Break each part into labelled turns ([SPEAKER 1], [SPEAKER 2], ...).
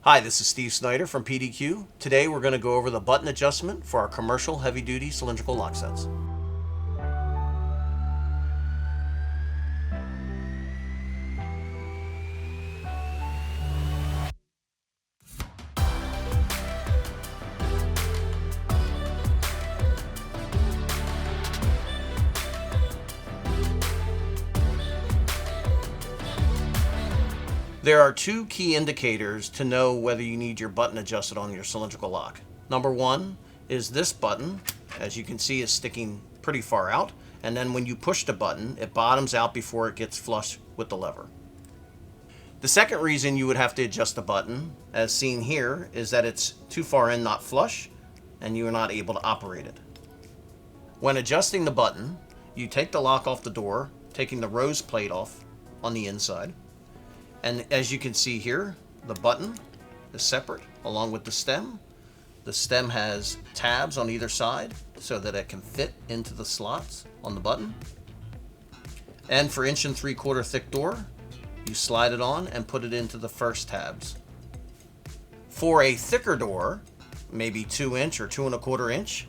[SPEAKER 1] Hi, this is Steve Snyder from PDQ. Today we're going to go over the button adjustment for our commercial heavy-duty cylindrical lock sets. There are two key indicators to know whether you need your button adjusted on your cylindrical lock. Number one is this button, as you can see, is sticking pretty far out, and then when you push the button, it bottoms out before it gets flush with the lever. The second reason you would have to adjust the button, as seen here, is that it's too far in, not flush, and you are not able to operate it. When adjusting the button, you take the lock off the door, taking the rose plate off on the inside. And as you can see here, the button is separate along with the stem. The stem has tabs on either side so that it can fit into the slots on the button. And for 1 3/4 thick door, you slide it on and put it into the first tabs. For a thicker door, maybe 2 inch or 2 1/4 inch,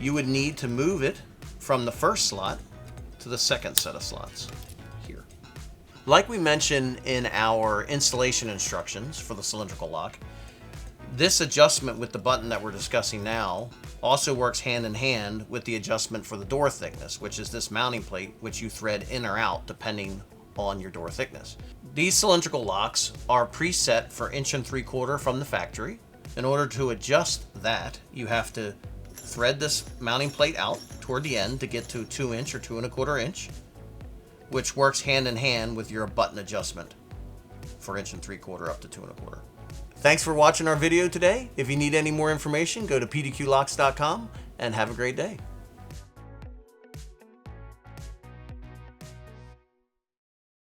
[SPEAKER 1] you would need to move it from the first slot to the second set of slots. Like we mentioned in our installation instructions for the cylindrical lock, this adjustment with the button that we're discussing now also works hand in hand with the adjustment for the door thickness, which is this mounting plate which you thread in or out depending on your door thickness. These cylindrical locks are preset for 1 3/4 from the factory. In order to adjust that, you have to thread this mounting plate out toward the end to get to 2 inch or 2 1/4 inch. Which works hand in hand with your button adjustment for 1 3/4 up to 2 1/4. Thanks for watching our video today. If you need any more information, go to pdqlocks.com and have a great day.